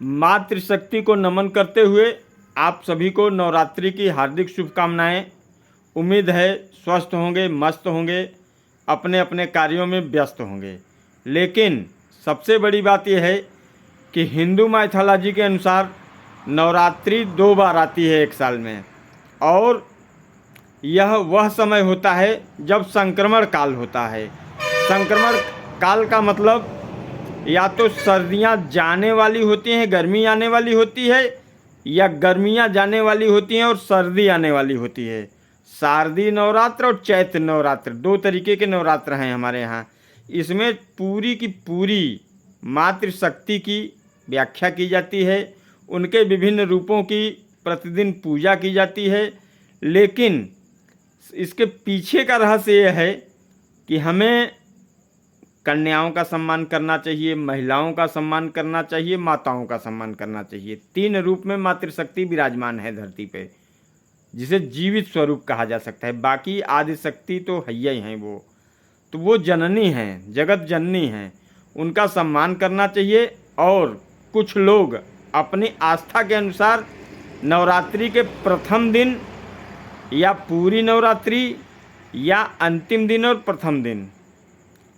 मातृशक्ति को नमन करते हुए आप सभी को नवरात्रि की हार्दिक शुभकामनाएं। उम्मीद है स्वस्थ होंगे, मस्त होंगे, अपने अपने कार्यों में व्यस्त होंगे। लेकिन सबसे बड़ी बात यह है कि हिंदू माइथोलॉजी के अनुसार नवरात्रि 2 बार आती है एक साल में, और यह वह समय होता है जब संक्रमण काल होता है। संक्रमण काल का मतलब या तो सर्दियां जाने वाली होती हैं, गर्मी आने वाली होती है, या गर्मियां जाने वाली होती हैं और सर्दी आने वाली होती है। शारदीय नवरात्र और चैत्र नवरात्र 2 तरीके के नवरात्र हैं हमारे यहाँ। इसमें पूरी की पूरी मातृशक्ति की व्याख्या की जाती है, उनके विभिन्न रूपों की प्रतिदिन पूजा की जाती है। लेकिन इसके पीछे का रहस्य यह है कि हमें कन्याओं का सम्मान करना चाहिए, महिलाओं का सम्मान करना चाहिए, माताओं का सम्मान करना चाहिए। 3 रूप में मातृशक्ति विराजमान है धरती पे, जिसे जीवित स्वरूप कहा जा सकता है। बाकी आदि शक्ति तो हैया ही हैं, वो जननी हैं, जगत जननी हैं, उनका सम्मान करना चाहिए। और कुछ लोग अपनी आस्था के अनुसार नवरात्रि के प्रथम दिन या पूरी नवरात्रि या अंतिम दिन और प्रथम दिन,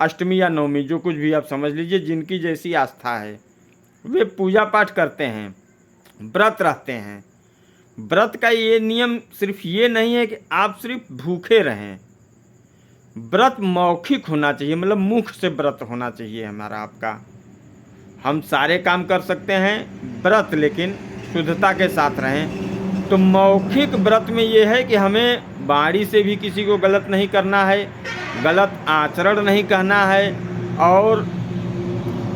अष्टमी या नवमी, जो कुछ भी आप समझ लीजिए, जिनकी जैसी आस्था है वे पूजा पाठ करते हैं, व्रत रहते हैं। व्रत का ये नियम सिर्फ ये नहीं है कि आप सिर्फ भूखे रहें। व्रत मौखिक होना चाहिए, मतलब मुख से व्रत होना चाहिए हमारा आपका। हम सारे काम कर सकते हैं व्रत, लेकिन शुद्धता के साथ रहें। तो मौखिक व्रत में ये है कि हमें वाणी से भी किसी को गलत नहीं करना है, गलत आचरण नहीं कहना है, और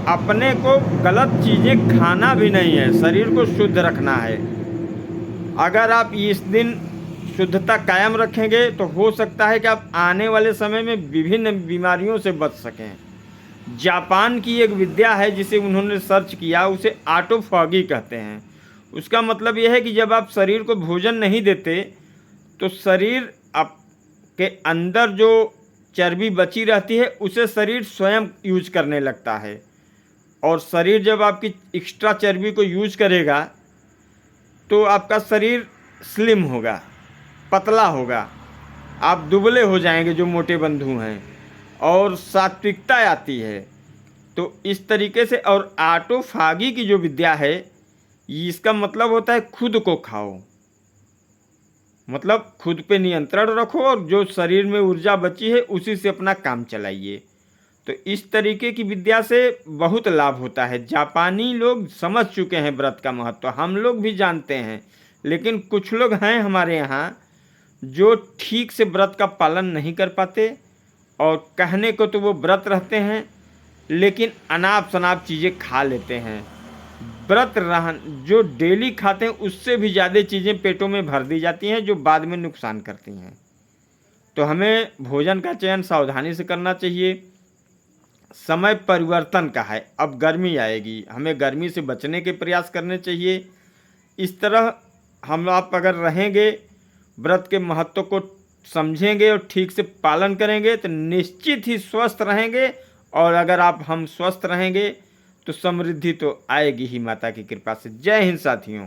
अपने को गलत चीज़ें खाना भी नहीं है, शरीर को शुद्ध रखना है। अगर आप इस दिन शुद्धता कायम रखेंगे तो हो सकता है कि आप आने वाले समय में विभिन्न बीमारियों से बच सकें। जापान की एक विद्या है जिसे उन्होंने सर्च किया, उसे ऑटोफॉगी कहते हैं। उसका मतलब यह है कि जब आप शरीर को भोजन नहीं देते तो शरीर आपके अंदर जो चर्बी बची रहती है उसे शरीर स्वयं यूज करने लगता है, और शरीर जब आपकी एक्स्ट्रा चर्बी को यूज करेगा तो आपका शरीर स्लिम होगा, पतला होगा, आप दुबले हो जाएंगे जो मोटे बंधु हैं, और सात्विकता आती है। तो इस तरीके से, और ऑटोफागी की जो विद्या है इसका मतलब होता है खुद को खाओ, मतलब खुद पे नियंत्रण रखो और जो शरीर में ऊर्जा बची है उसी से अपना काम चलाइए। तो इस तरीके की विद्या से बहुत लाभ होता है। जापानी लोग समझ चुके हैं व्रत का महत्व, हम लोग भी जानते हैं, लेकिन कुछ लोग हैं हमारे यहाँ जो ठीक से व्रत का पालन नहीं कर पाते, और कहने को तो वो व्रत रहते हैं लेकिन अनाप शनाप चीज़ें खा लेते हैं। व्रत जो डेली खाते हैं उससे भी ज़्यादा चीज़ें पेटों में भर दी जाती हैं जो बाद में नुकसान करती हैं। तो हमें भोजन का चयन सावधानी से करना चाहिए। समय परिवर्तन का है, अब गर्मी आएगी, हमें गर्मी से बचने के प्रयास करने चाहिए। इस तरह हम आप अगर रहेंगे, व्रत के महत्व को समझेंगे और ठीक से पालन करेंगे तो निश्चित ही स्वस्थ रहेंगे। और अगर हम स्वस्थ रहेंगे तो समृद्धि तो आएगी ही माता की कृपा से। जय हिंद साथियों।